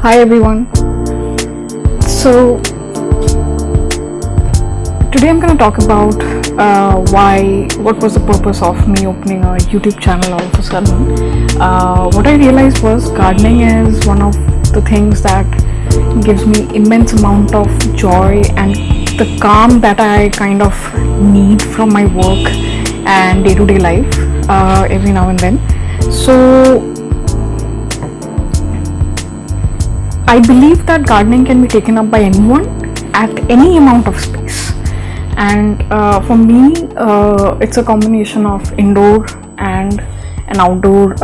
Hi everyone. So today I'm going to talk about what was the purpose of me opening a YouTube channel all of a sudden. What I realized was gardening is one of the things that gives me immense amount of joy and the calm that I kind of need from my work and day-to-day life every now and then. So I believe that gardening can be taken up by anyone at any amount of space. And for me, it's a combination of indoor and an outdoor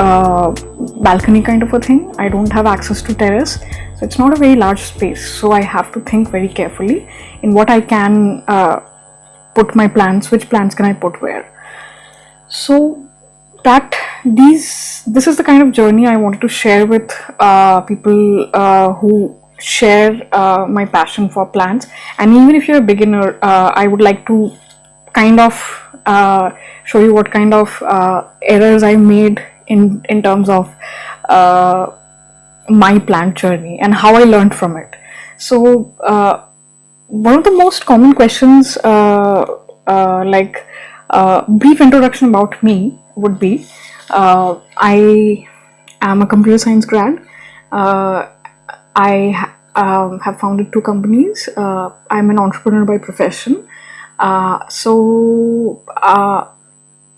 balcony kind of a thing. I don't have access to terrace, so it's not a very large space. So I have to think very carefully in what I can put my plants, which plants can I put where. So this is the kind of journey I wanted to share with people who share my passion for plants. And even if you're a beginner, I would like to kind of show you what kind of errors I made in terms of my plant journey and how I learned from it. So one of the most common questions, brief introduction about me would be, I am a computer science grad. I have founded 2 companies. I'm an entrepreneur by profession.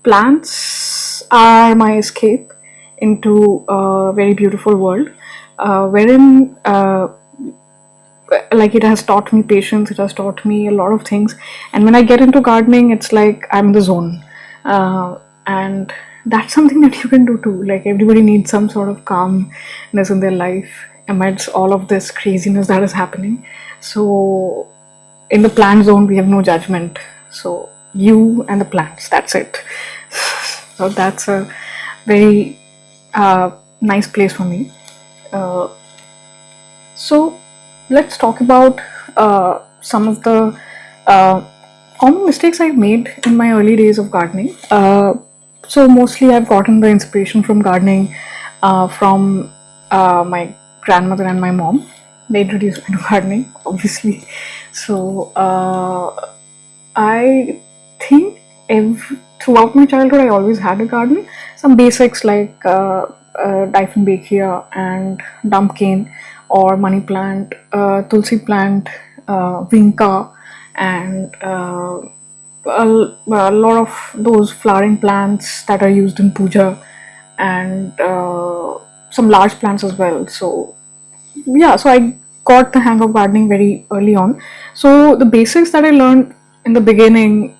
Plants are my escape into a very beautiful world, wherein like it has taught me patience, it has taught me a lot of things. And when I get into gardening, it's like I'm in the zone. And that's something that you can do too. Like everybody needs some sort of calmness in their life amidst all of this craziness that is happening. So in the plant zone, we have no judgment. So you and the plants, that's it. So that's a very nice place for me. So let's talk about some of the common mistakes I've made in my early days of gardening. So mostly I've gotten the inspiration from gardening from my grandmother and my mom. They introduced me to gardening, obviously. So I think throughout my childhood I always had a garden. Some basics like Dieffenbachia and dumpkin or money plant, tulsi plant, vinca, and a lot of those flowering plants that are used in puja, and some large plants as well. So yeah, so I got the hang of gardening very early on. So the basics that I learned in the beginning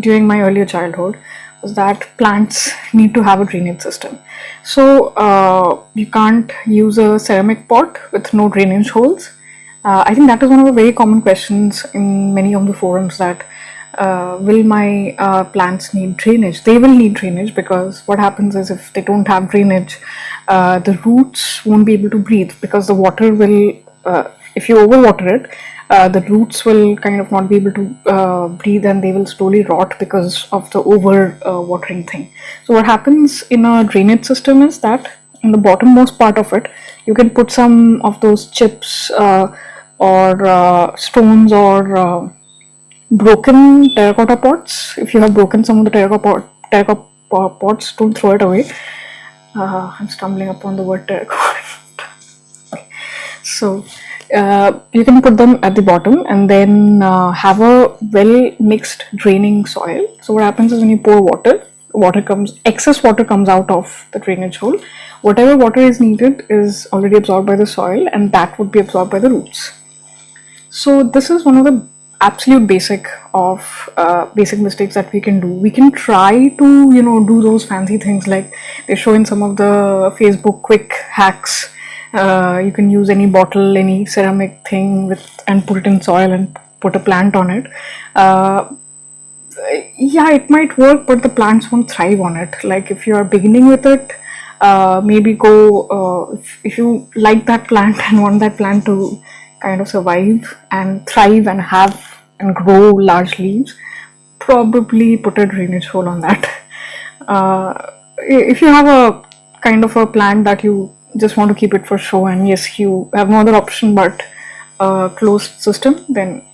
during my earlier childhood was that plants need to have a drainage system. So you can't use a ceramic pot with no drainage holes. I think that is one of the very common questions in many of the forums, that will my plants need drainage? They will need drainage, because what happens is if they don't have drainage, the roots won't be able to breathe, because the water will, if you overwater it, the roots will kind of not be able to breathe, and they will slowly rot because of the over watering thing. So what happens in a drainage system is that in the bottommost part of it, you can put some of those chips or stones or broken terracotta pots. If you have broken some of the terracotta pots, don't throw it away. I'm stumbling upon the word terracotta. So you can put them at the bottom and then have a well mixed draining soil. So what happens is when you pour excess water comes out of the drainage hole. Whatever water is needed is already absorbed by the soil, and that would be absorbed by the roots. So this is one of the absolute basic mistakes that we can do. We can try to do those fancy things like they show in some of the Facebook quick hacks. You can use any bottle, any ceramic thing and put it in soil and put a plant on it. Yeah, it might work, but the plants won't thrive on it. Like if you are beginning with it, maybe go if you like that plant and want that plant to kind of survive and thrive and have and grow large leaves, probably put a drainage hole on that. If you have a kind of a plant that you just want to keep it for show, and yes, you have no other option but a closed system, then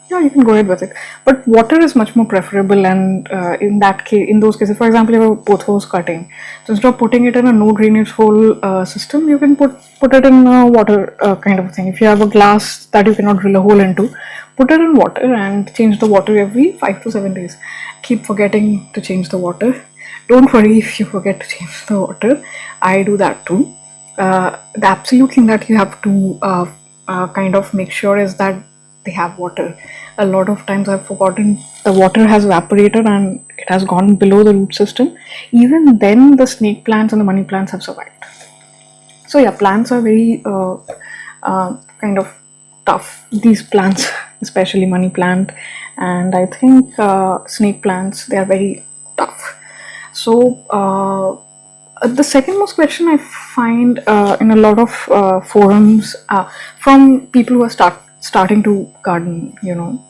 yeah, you can go ahead with it. But water is much more preferable, and in that case, in those cases, for example, you have a pothos cutting, so instead of putting it in a no drainage hole system, you can put it in a water kind of thing. If you have a glass that you cannot drill a hole into, put it in water and change the water every 5 to 7 days. Keep forgetting to change the water. Don't worry if you forget to change the water. I do that too. The absolute thing that you have to kind of make sure is that they have water. A lot of times I've forgotten the water has evaporated and it has gone below the root system. Even then, the snake plants and the money plants have survived. So yeah, plants are very kind of tough. These plants, especially money plant, and I think snake plants, they are very tough. So the second most question I find in a lot of forums from people who are starting to garden,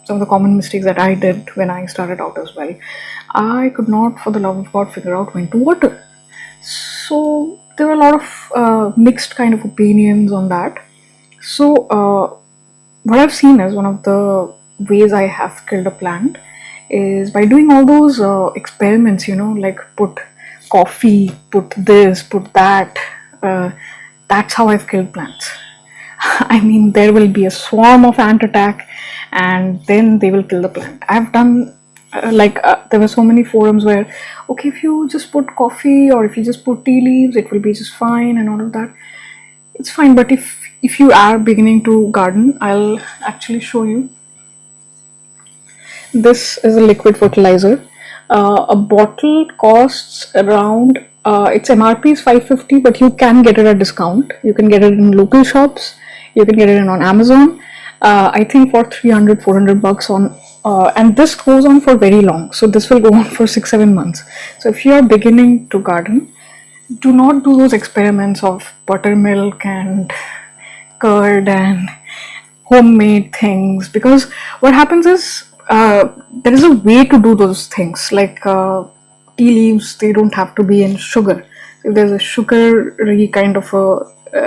some of the common mistakes that I did when I started out as well. I could not, for the love of God, figure out when to water. So there were a lot of mixed kind of opinions on that. So what I've seen is one of the ways I have killed a plant is by doing all those experiments, like put coffee, put this, put that. That's how I've killed plants. I mean, there will be a swarm of ant attack and then they will kill the plant. I've done there were so many forums where, okay, if you just put coffee or if you just put tea leaves, it will be just fine and all of that. It's fine, but if you are beginning to garden, I'll actually show you. This is a liquid fertilizer. A bottle costs around its MRP is 550, but you can get it at discount. You can get it in local shops. You can get it on Amazon. I think for 300, 400 bucks on, and this goes on for very long. So this will go on for 6-7 months. So if you are beginning to garden, do not do those experiments of buttermilk and curd and homemade things, because what happens is there is a way to do those things. Like tea leaves, they don't have to be in sugar. If there's a sugary kind of a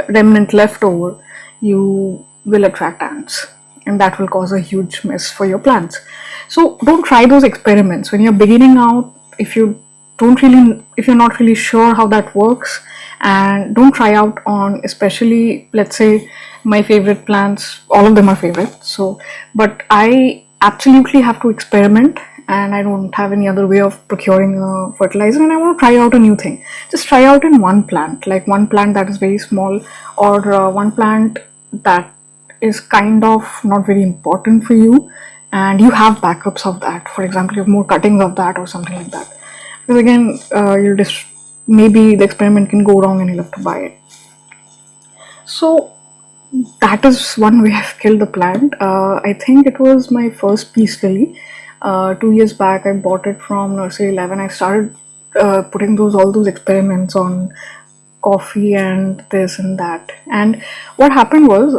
remnant left over, you will attract ants, and that will cause a huge mess for your plants. So don't try those experiments when you're beginning out. If you're not really sure how that works, and don't try out on, especially, let's say, my favorite plants, all of them are favorite, so, but I absolutely have to experiment and I don't have any other way of procuring a fertilizer, and I want to try out a new thing. Just try out in one plant, like one plant that is very small, or one plant that is kind of not very important for you, and you have backups of that. For example, you have more cuttings of that or something like that. Because again, you'll just, maybe the experiment can go wrong and you'll have to buy it. So that is one way I've killed the plant. I think it was my first peace lily. 2 years back, I bought it from Nursery 11. I started putting all those experiments on coffee and this and that. And what happened was,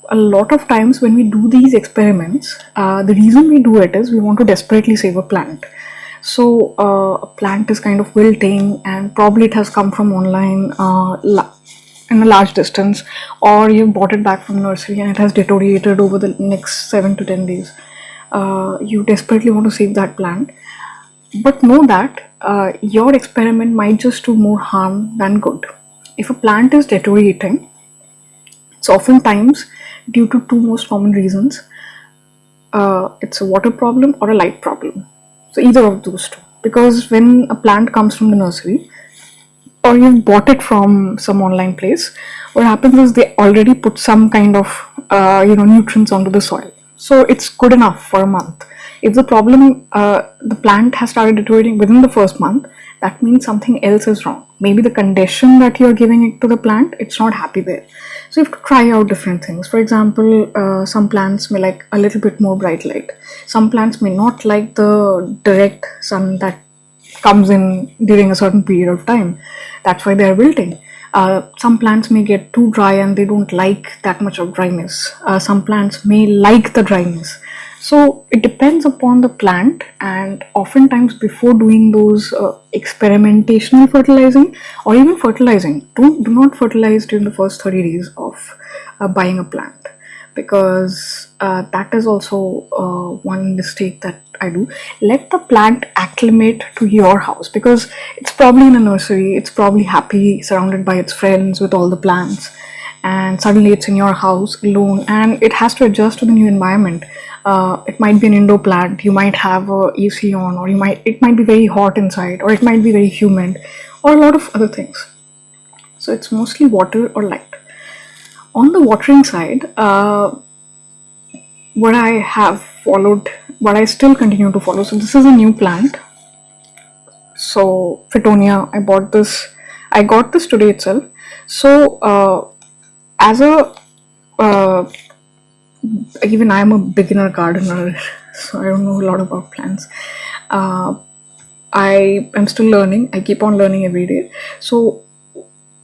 a lot of times when we do these experiments, the reason we do it is we want to desperately save a plant. So a plant is kind of wilting, and probably it has come from online in a large distance, or you bought it back from nursery and it has deteriorated over the next 7 to 10 days. You desperately want to save that plant, but know that your experiment might just do more harm than good. If a plant is deteriorating, it's oftentimes due to two most common reasons. It's a water problem or a light problem. So either of those two. Because when a plant comes from the nursery, or you bought it from some online place, what happens is they already put some kind of nutrients onto the soil. So it's good enough for a month. If the plant has started deteriorating within the first month, that means something else is wrong. Maybe the condition that you're giving it to the plant, it's not happy there. So you have to try out different things. For example, some plants may like a little bit more bright light. Some plants may not like the direct sun that comes in during a certain period of time. That's why they are wilting. Some plants may get too dry and they don't like that much of dryness. Some plants may like the dryness. So it depends upon the plant, and oftentimes before doing those experimentational fertilizing or even fertilizing, do not fertilize during the first 30 days of buying a plant, because that is also one mistake that I do. Let the plant acclimate to your house, because it's probably in a nursery, it's probably happy surrounded by its friends with all the plants, and suddenly it's in your house alone and it has to adjust to the new environment. It might be an indoor plant, you might have a AC on, or it might be very hot inside, or it might be very humid, or a lot of other things. So it's mostly water or light. On the watering side, what I have followed, what I still continue to follow. So this is a new plant. So Fittonia, I got this today itself. So as a uh, even I'm a beginner gardener, so I don't know a lot about plants. Uh, I am still learning. I keep on learning every day. So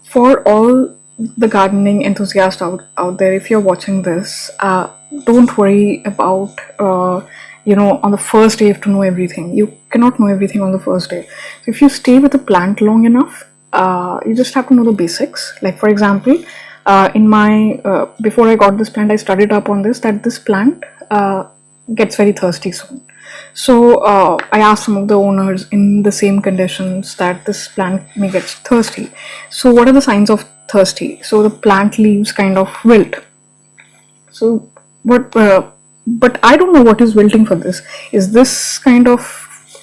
for all the gardening enthusiasts out there, if you're watching this, don't worry about on the first day you have to know everything. You cannot know everything on the first day. So if you stay with a plant long enough, you just have to know the basics. Like for example, in my before I got this plant, I studied up on this plant gets very thirsty soon. So I asked some of the owners in the same conditions that this plant may get thirsty. So what are the signs of thirsty? So the plant leaves kind of wilt. So but I don't know what is wilting for this. Is this kind of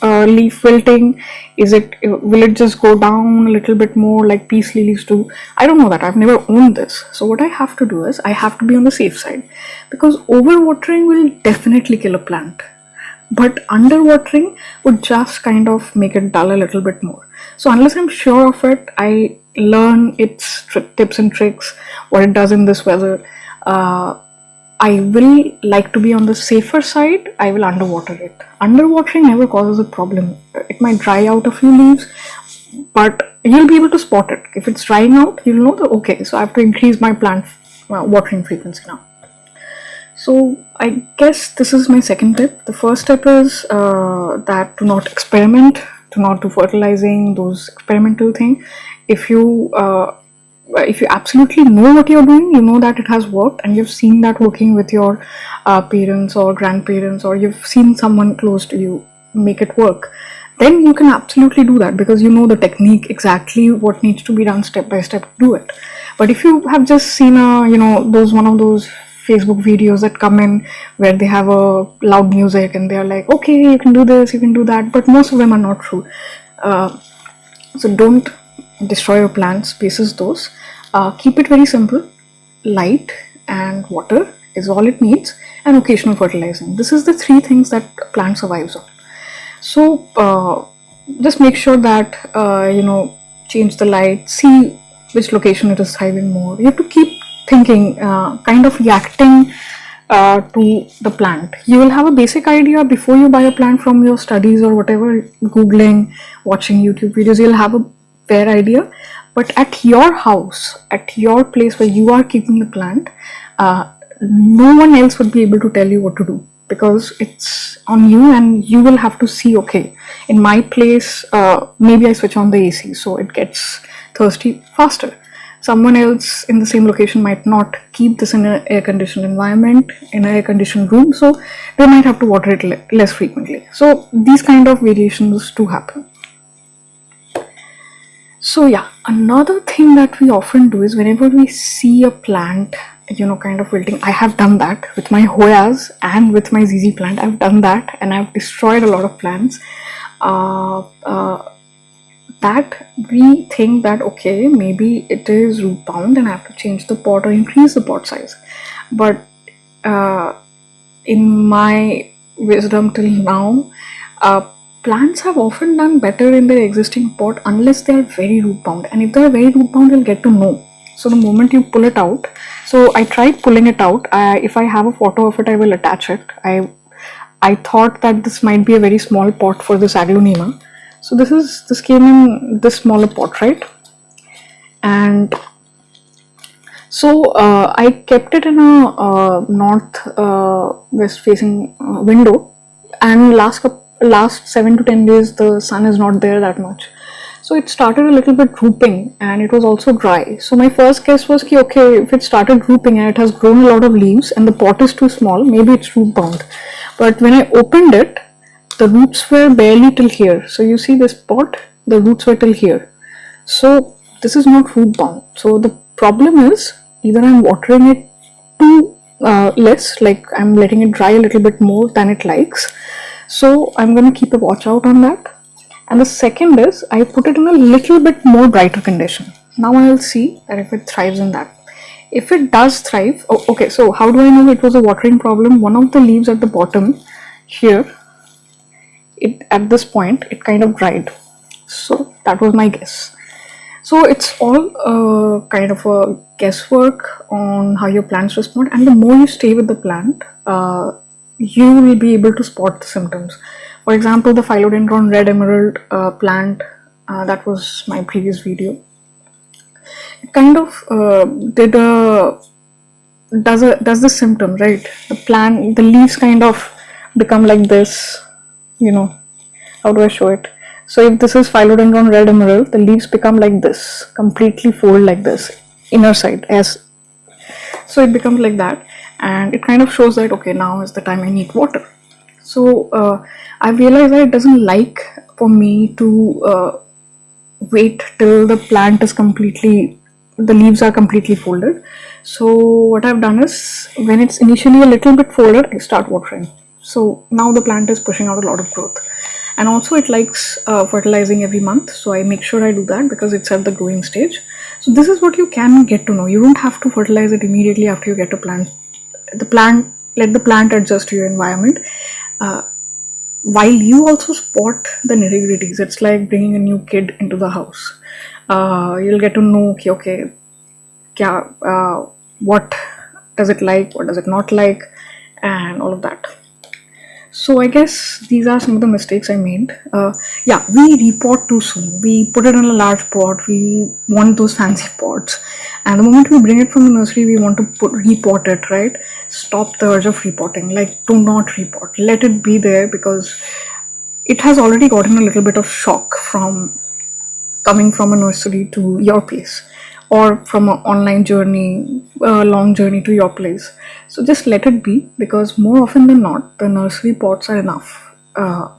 leaf wilting? Will it just go down a little bit more like peace lilies do? I don't know that. I've never owned this. So what I have to do is I have to be on the safe side, because overwatering will definitely kill a plant. But underwatering would just kind of make it dull a little bit more. So unless I'm sure of it, I learn its tips and tricks, what it does in this weather. I will like to be on the safer side. I will underwater it. Underwatering never causes a problem. It might dry out a few leaves, but you'll be able to spot it. If it's drying out, you'll know that okay, so I have to increase my plant watering frequency now. So I guess this is my second tip. The first tip is that do not experiment, do not do fertilizing, those experimental thing. If you absolutely know what you're doing, you know that it has worked, and you've seen that working with your parents or grandparents, or you've seen someone close to you make it work, then you can absolutely do that, because you know the technique, exactly what needs to be done step by step to do it. But if you have just seen one of those Facebook videos that come in where they have a loud music and they're like, okay, you can do this, you can do that, but most of them are not true. So don't destroy your plants basis those. Keep it very simple. Light and water is all it needs, and occasional fertilizing. This is the three things that a plant survives on. So just make sure that change the light, see which location it is thriving more. You have to keep thinking, kind of reacting to the plant. You will have a basic idea before you buy a plant from your studies or whatever, googling, watching YouTube videos. You'll have a fair idea, but at your house, at your place where you are keeping the plant, no one else would be able to tell you what to do, because it's on you, and you will have to see, okay, in my place, maybe I switch on the AC so it gets thirsty faster. Someone else in the same location might not keep this in an air-conditioned environment, in an air-conditioned room, so they might have to water it less frequently. So these kind of variations do happen. So yeah, another thing that we often do is whenever we see a plant, kind of wilting, I have done that with my Hoyas and with my ZZ plant. I've done that, and I've destroyed a lot of plants. That we think that okay, maybe it is root bound and I have to change the pot or increase the pot size. But in my wisdom till now, plants have often done better in their existing pot unless they are very root bound. And if they are very root bound, you'll get to know. So the moment you pull it out, so I tried pulling it out. If I have a photo of it, I will attach it. I thought that this might be a very small pot for this aglaonema. So this came in this smaller pot, right? And So I kept it in a north west facing window, and last 7 to 10 days the sun is not there that much. So it started a little bit drooping, and it was also dry. So my first guess was ki, okay, if it started drooping and it has grown a lot of leaves and the pot is too small, maybe it's root bound. But when I opened it, the roots were barely till here. So you see this pot, the roots were till here. So this is not root bound. So the problem is either I'm watering it too less, like I'm letting it dry a little bit more than it likes. So I'm going to keep a watch out on that. And the second is I put it in a little bit more brighter condition. Now I will see that if it thrives in that. If it does thrive, oh, okay, so how do I know it was a watering problem? One of the leaves at the bottom here, it at this point, it kind of dried. So that was my guess. So it's all kind of a guesswork on how your plants respond, and the more you stay with the plant, you will be able to spot the symptoms. For example, the philodendron red emerald plant, that was my previous video. It kind of does the symptom, right? The leaves kind of become like this. How do I show it? So if this is philodendron red emerald, the leaves become like this, completely fold like this, inner side, as so it becomes like that, and it kind of shows that okay, now is the time I need water. So I realized that it doesn't like for me to wait till the leaves are completely folded. So what I've done is, when it's initially a little bit folded, I start watering. So now the plant is pushing out a lot of growth. And also it likes fertilizing every month, so I make sure I do that because it's at the growing stage. So this is what you can get to know. You don't have to fertilize it immediately after you get a plant. Let the plant adjust to your environment. While you also spot the nitty-gritties. It's like bringing a new kid into the house. You'll get to know, okay, what does it like, what does it not like, and all of that. So I guess these are some of the mistakes I made. Yeah, we repot too soon. We put it in a large pot. We want those fancy pots, and the moment we bring it from the nursery, we want to repot it, right? Stop the urge of repotting. Like, do not repot. Let it be there, because it has already gotten a little bit of shock from coming from a nursery to your place, or from an online journey, a long journey to your place. So just let it be, because more often than not, the nursery pots are enough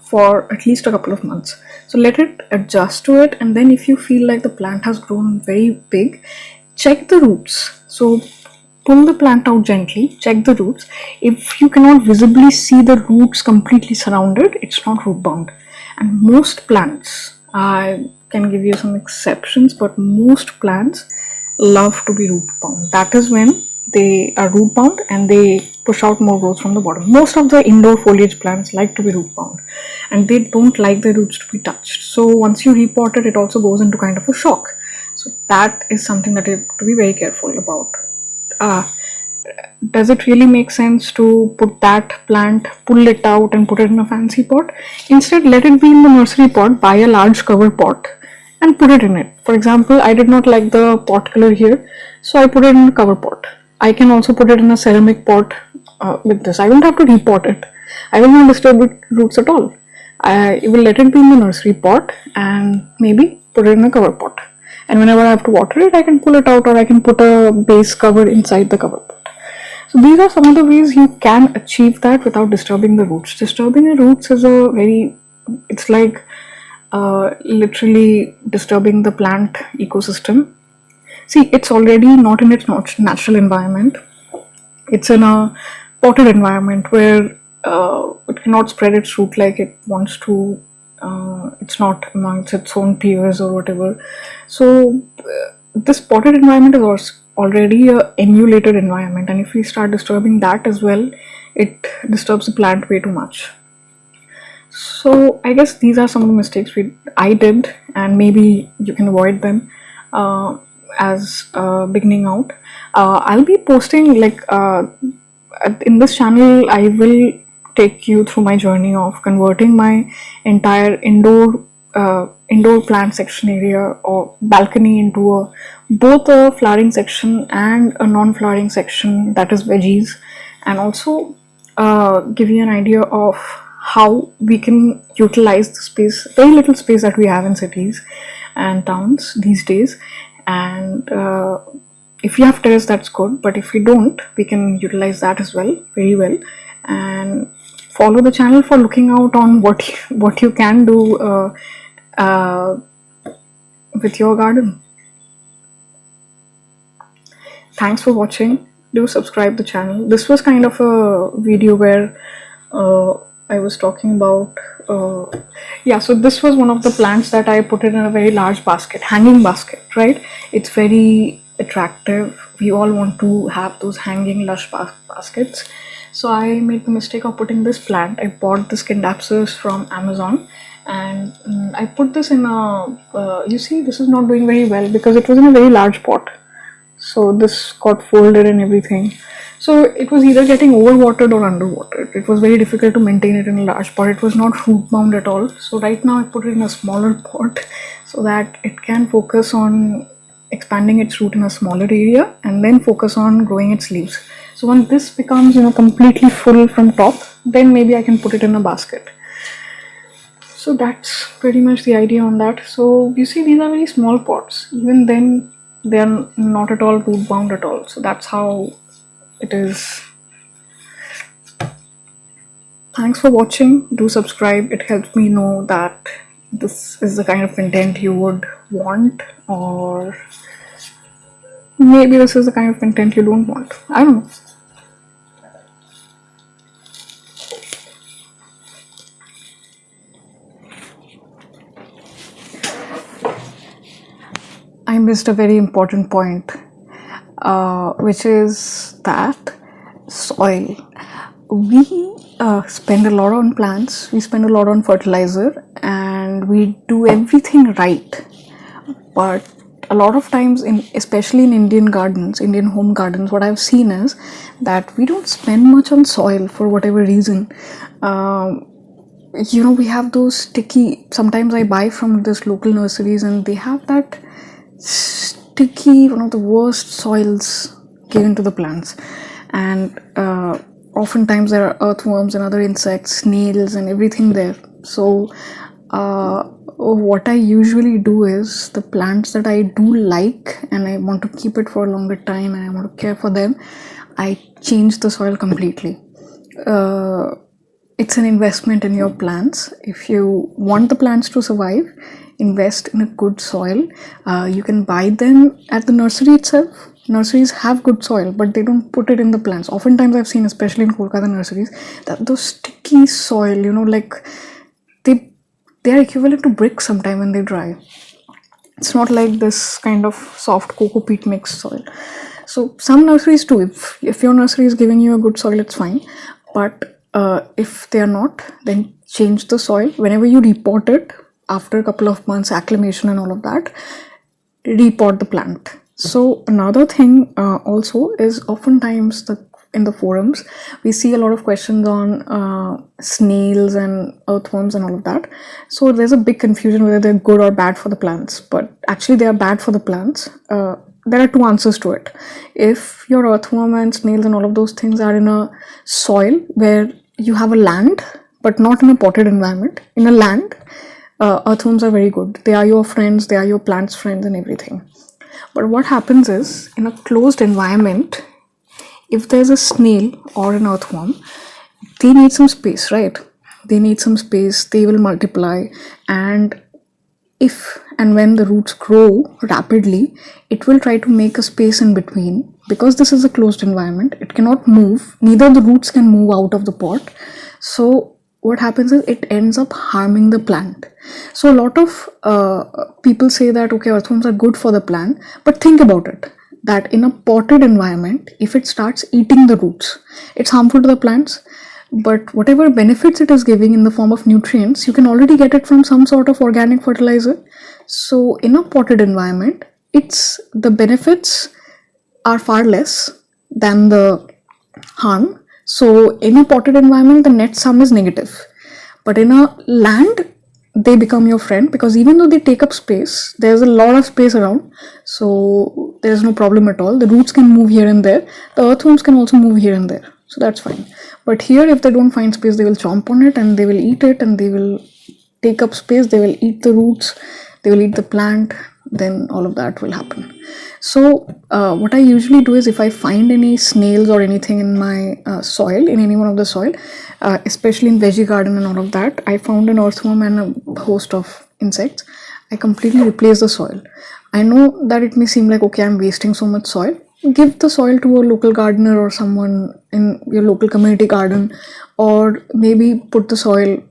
for at least a couple of months. So let it adjust to it, and then if you feel like the plant has grown very big, check the roots. So pull the plant out gently, check the roots. If you cannot visibly see the roots completely surrounded, it's not root bound. And most plants, I can give you some exceptions, but most plants love to be root bound. That is when they are root bound and they push out more growth from the bottom. Most of the indoor foliage plants like to be root bound, and they don't like the roots to be touched. So once you repot it, it also goes into kind of a shock. So that is something that you have to be very careful about. Does it really make sense to put that plant, pull it out and put it in a fancy pot? Instead, let it be in the nursery pot, buy a large cover pot and put it in it. For example, I did not like the pot color here, so I put it in a cover pot. I can also put it in a ceramic pot with this. I don't have to repot it. I will not disturb the roots at all. I will let it be in the nursery pot and maybe put it in a cover pot. And whenever I have to water it, I can pull it out, or I can put a base cover inside the cover pot. So these are some of the ways you can achieve that without disturbing the roots. Disturbing the roots is it's like literally disturbing the plant ecosystem. See, it's already not in its natural environment. It's in a potted environment where it cannot spread its root like it wants to. It's not amongst its own peers or whatever. So this potted environment is already a emulated environment, and if we start disturbing that as well, it disturbs the plant way too much. So I guess these are some of the mistakes I did, and maybe you can avoid them as beginning out. I'll be posting in this channel. I will take you through my journey of converting my entire indoor indoor plant section area or balcony into both a flowering section and a non-flowering section, that is veggies, and also give you an idea of how we can utilize the space, very little space that we have in cities and towns these days. And if you have terrace, that's good, but if you don't, we can utilize that as well, very well. And follow the channel for looking out on what you can do uh, with your garden. Thanks for watching. Do subscribe the channel. This was kind of a video where I was talking about yeah, so this was one of the plants that I put in a very large basket, hanging basket, right? It's very attractive. We all want to have those hanging lush baskets. So I made the mistake of putting this plant. I bought this Scindapsus from Amazon, and I put this in a you see, this is not doing very well because it was in a very large pot. So this got folded and everything. So it was either getting overwatered or underwatered. It was very difficult to maintain it in a large pot. It was not root bound at all. So right now I put it in a smaller pot so that it can focus on expanding its root in a smaller area and then focus on growing its leaves. So when this becomes, completely full from top, then maybe I can put it in a basket. So that's pretty much the idea on that. So you see, these are very small pots. Even then, they are not at all root bound at all. So that's how it is. Thanks for watching. Do subscribe. It helps me know that this is the kind of content you would want, or maybe this is the kind of content you don't want. I don't know. I missed a very important point, which is that soil. We spend a lot on plants, we spend a lot on fertilizer, and we do everything right. But a lot of times, especially in Indian gardens, Indian home gardens, what I've seen is that we don't spend much on soil for whatever reason. We have those sticky, sometimes I buy from this local nurseries and they have that sticky, one of the worst soils given to the plants. And oftentimes there are earthworms and other insects, snails and everything there. So what I usually do is, the plants that I do like and I want to keep it for a longer time and I want to care for them, I change the soil completely. It's an investment in your plants. If you want the plants to survive, invest in a good soil. You can buy them at the nursery itself. Nurseries have good soil, but they don't put it in the plants. Oftentimes I've seen, especially in Kolkata nurseries, that those sticky soil, like they are equivalent to bricks sometime when they dry. It's not like this kind of soft cocoa peat mixed soil. So some nurseries do. If your nursery is giving you a good soil, it's fine. But if they are not, then change the soil. Whenever you repot it, after a couple of months, acclimation and all of that, repot the plant. So another thing also is, oftentimes in the forums, we see a lot of questions on snails and earthworms and all of that. So there's a big confusion whether they're good or bad for the plants, but actually they are bad for the plants. There are two answers to it. If your earthworm and snails and all of those things are in a soil where you have a land, but not in a potted environment, in a land, earthworms are very good. They are your friends, they are your plants' friends and everything. But what happens is, in a closed environment, if there's a snail or an earthworm, they need some space, right? They need some space, they will multiply, and if and when the roots grow rapidly, it will try to make a space in between. Because this is a closed environment, it cannot move, neither the roots can move out of the pot. So what happens is, it ends up harming the plant. So a lot of people say that, okay, earthworms are good for the plant, but think about it, that in a potted environment, if it starts eating the roots, it's harmful to the plants. But whatever benefits it is giving in the form of nutrients, you can already get it from some sort of organic fertilizer. So in a potted environment, the benefits are far less than the harm. So in a potted environment, the net sum is negative. But in a land, they become your friend, because even though they take up space, there's a lot of space around, so there's no problem at all. The roots can move here and there, the earthworms can also move here and there, so that's fine. But here, if they don't find space, they will chomp on it and they will eat it, and they will take up space, they will eat the roots, they will eat the plant, then all of that will happen. So what I usually do is, if I find any snails or anything in my soil, in any one of the soil, especially in veggie garden and all of that, I found an earthworm and a host of insects, I completely replace the soil. I know that it may seem like, okay, I'm wasting so much soil. Give the soil to a local gardener or someone in your local community garden, or maybe put the soil.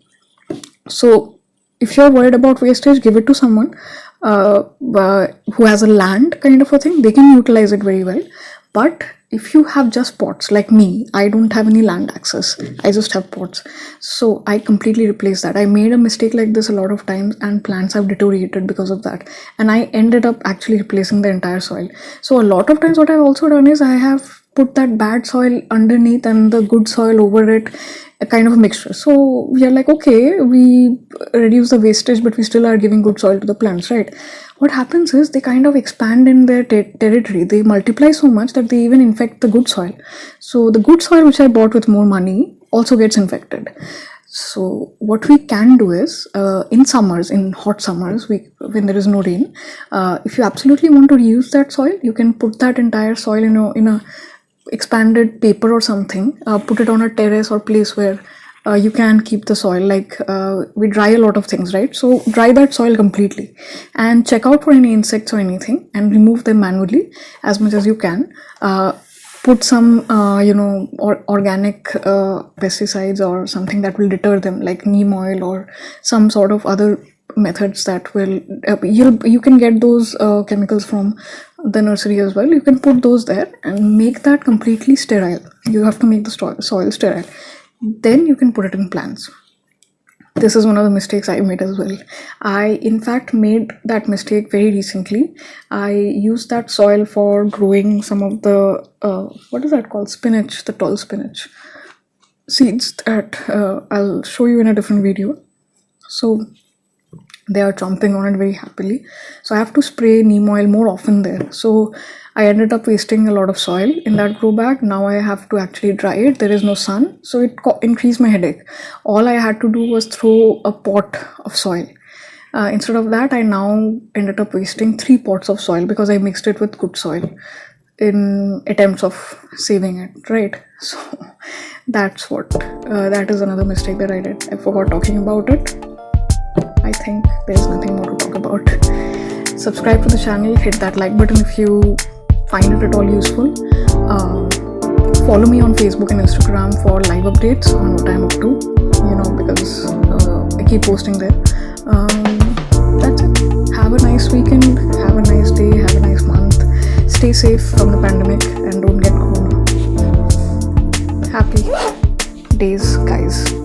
So if you're worried about wastage, give it to someone who has a land kind of a thing. They can utilize it very well. But if you have just pots like me, I don't have any land access, I just have pots, so I completely replace that. I made a mistake like this a lot of times, and plants have deteriorated because of that, and I ended up actually replacing the entire soil. So a lot of times what I've also done is, I have put that bad soil underneath and the good soil over it, a kind of a mixture. So we are like, okay, we reduce the wastage, but we still are giving good soil to the plants, right? What happens is, they kind of expand in their territory. They multiply so much that they even infect the good soil. So the good soil which I bought with more money also gets infected. So what we can do is, in summers, in hot summers, when there is no rain, if you absolutely want to reuse that soil, you can put that entire soil in a expanded paper or something, put it on a terrace or place where you can keep the soil. Like we dry a lot of things, right? So dry that soil completely and check out for any insects or anything, and remove them manually as much as you can. Put some organic pesticides or something that will deter them, like neem oil or some sort of other methods that will you can get those chemicals from the nursery as well. You can put those there and make that completely sterile. You have to make the soil sterile, then you can put it in plants. This is one of the mistakes I made as well. I in fact made that mistake very recently. I used that soil for growing some of the what is that called, spinach, the tall spinach seeds that I'll show you in a different video. So they are chomping on it very happily, so I have to spray neem oil more often there. So I ended up wasting a lot of soil in that grow bag. Now I have to actually dry it. There is no sun, so it increased my headache. All I had to do was throw a pot of soil. Instead of that, I now ended up wasting 3 pots of soil because I mixed it with good soil in attempts of saving it, right? So that's what that is another mistake that I did. I forgot talking about it. I think there's nothing more to talk about. Subscribe to the channel, hit that like button if you find it at all useful. Follow me on Facebook and Instagram for live updates on what I'm up to, because I keep posting there. That's it. Have a nice weekend, have a nice day, have a nice month. Stay safe from the pandemic and don't get corona. Happy days, guys.